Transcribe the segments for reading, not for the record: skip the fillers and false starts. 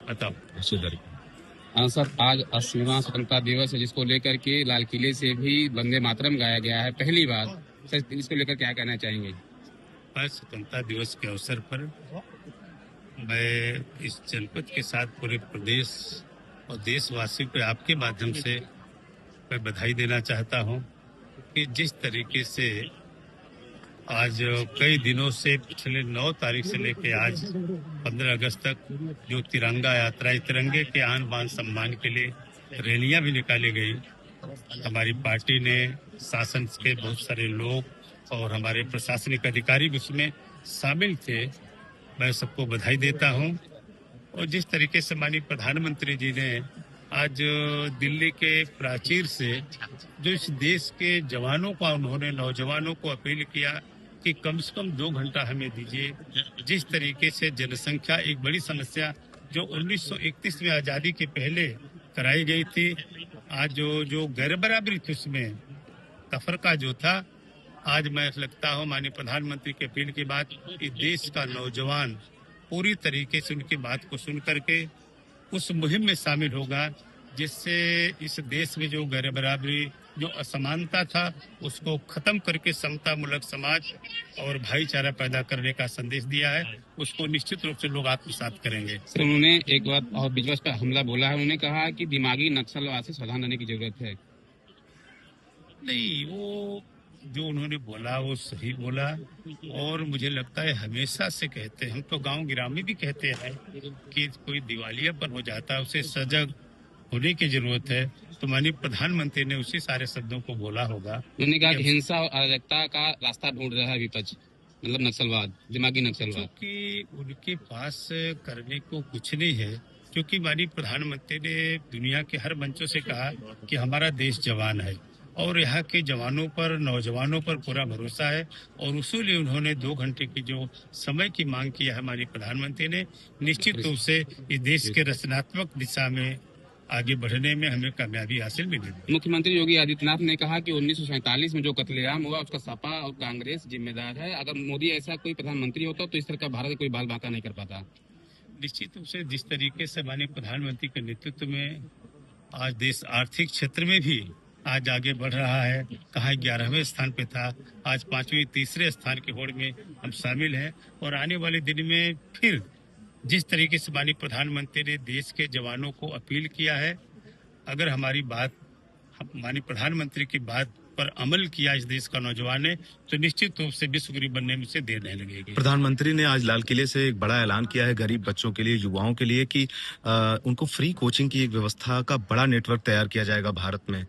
बताओ। सुधर। सर, आज 80वां स्वतंत्रता दिवस है, जिसको लेकर के लाल किले से भी वंदे मातरम गाया गया है पहली बार। सर, इसको लेकर क्या कहना चाहेंगे? आज स्वतंत्रता दिवस के अवसर पर मैं इस जनपद के साथ पूरे प्रदेश और देशवासियों को आपके माध्यम से मैं बधाई देना चाहता हूं कि जिस तरीके से आज कई दिनों से पिछले 9 तारीख से लेकर आज 15 अगस्त तक जो तिरंगा यात्रा, तिरंगे के आन बान सम्मान के लिए रैलियां भी निकाली गई। हमारी पार्टी ने, शासन के बहुत सारे लोग और हमारे प्रशासनिक अधिकारी भी उसमें शामिल थे। मैं सबको बधाई देता हूं। और जिस तरीके से माननीय प्रधानमंत्री जी ने आज दिल्ली के प्राचीर से जो इस देश के जवानों का, उन्होंने नौजवानों को अपील किया कि कम से कम 2 घंटा हमें दीजिए। जिस तरीके से जनसंख्या एक बड़ी समस्या जो 1931 में आजादी के पहले कराई गई थी, आज जो गैर बराबरी थी उसमें तफरका जो था, आज मैं लगता हूँ माननीय प्रधानमंत्री के अपील के बाद इस देश का नौजवान पूरी तरीके से उनकी बात को सुन करके उस मुहिम में शामिल होगा, जिससे इस देश में जो गैर बराबरी, जो असमानता था, उसको खत्म करके समता मूलक समाज और भाईचारा पैदा करने का संदेश दिया है। उसको निश्चित रूप से लोग आत्मसात करेंगे। सर, उन्होंने एक बात और विपक्ष पर हमला बोला है। उन्होंने कहा कि दिमागी नक्सलवाद से सावधान रहने की जरूरत है। नहीं, वो जो उन्होंने बोला वो सही बोला। और मुझे लगता है हमेशा से कहते हैं, हम तो गांव गिराम में भी कहते हैं कि कोई दिवालियापन हो जाता है, उसे सजग होने की जरूरत है। तो माननीय प्रधानमंत्री ने उसी सारे शब्दों को बोला होगा। उन्होंने कहा कि हिंसा और अराजकता का रास्ता ढूंढ रहा है विपक्ष, मतलब नक्सलवाद, दिमागी नक्सलवाद। क्योंकि उनके पास करने को कुछ नहीं है, क्योंकि माननीय प्रधानमंत्री ने दुनिया के हर मंचों से कहा कि हमारा देश जवान है और यहाँ के जवानों पर, नौजवानों पर पूरा भरोसा है। और उसीलिए उन्होंने 2 घंटे की जो समय की मांग किया है माननीय प्रधानमंत्री ने, निश्चित रूप से इस देश के रचनात्मक दिशा में आगे बढ़ने में हमें कामयाबी हासिल मिलेगी। मुख्यमंत्री योगी आदित्यनाथ ने कहा कि 1947 में जो कत्लेआम हुआ उसका सपा और कांग्रेस जिम्मेदार है। अगर मोदी ऐसा कोई प्रधानमंत्री होता तो इस तरह का भारत कोई बाल बांका नहीं कर पाता। निश्चित रूप से जिस तरीके से माननीय प्रधानमंत्री के नेतृत्व में आज देश आर्थिक क्षेत्र में भी आज आगे बढ़ रहा है, कहाँ 11वें स्थान पे था, आज 5वें, तीसरे स्थान की होड़ में हम शामिल हैं। और आने वाले दिन में फिर जिस तरीके से माननीय प्रधानमंत्री ने देश के जवानों को अपील किया है, अगर हमारी बात, माननीय प्रधानमंत्री की बात पर अमल किया इस देश का नौजवान ने, तो निश्चित रूप से विश्व गुरु बनने में से देर नहीं लगेगी। प्रधानमंत्री ने आज लाल किले से एक बड़ा ऐलान किया है गरीब बच्चों के लिए, युवाओं के लिए, कि उनको फ्री कोचिंग की एक व्यवस्था का बड़ा नेटवर्क तैयार किया जाएगा भारत में।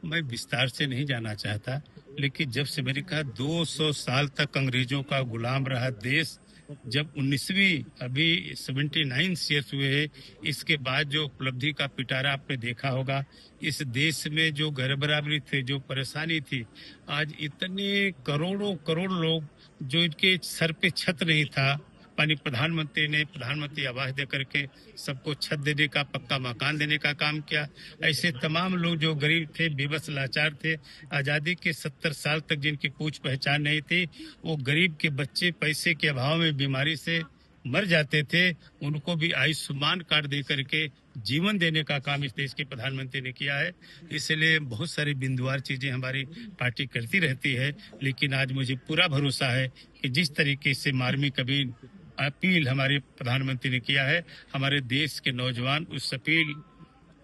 मैं विस्तार से नहीं जाना चाहता, लेकिन जब से मैंने कहा 200 साल तक अंग्रेजों का गुलाम रहा देश, जब 19वीं अभी 79 ईयर्स हुए हैं, इसके बाद जो उपलब्धि का पिटारा आपने देखा होगा, इस देश में जो गैर बराबरी थे, जो परेशानी थी, आज इतने करोड़ों करोड़ लोग जो इनके सर पे छत नहीं था, माननीय प्रधानमंत्री ने प्रधानमंत्री आवास दे करके सबको छत देने का, पक्का मकान देने का काम किया। ऐसे तमाम लोग जो गरीब थे, बेबस, लाचार थे, आजादी के 70 साल तक जिनकी कुछ पहचान नहीं थी, वो गरीब के बच्चे पैसे के अभाव में बीमारी से मर जाते थे, उनको भी आयुष्मान कार्ड दे करके जीवन देने का काम इस देश के प्रधानमंत्री ने किया है। इसलिए बहुत सारी बिंदुवार चीजें हमारी पार्टी करती रहती है, लेकिन आज मुझे पूरा भरोसा है कि जिस तरीके से मार्मिक अपील हमारे प्रधानमंत्री ने किया है, हमारे देश के नौजवान उस अपील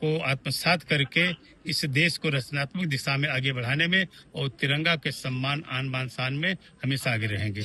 को आत्मसात करके इस देश को रचनात्मक दिशा में आगे बढ़ाने में और तिरंगा के सम्मान, आन बान शान में हमेशा आगे रहेंगे।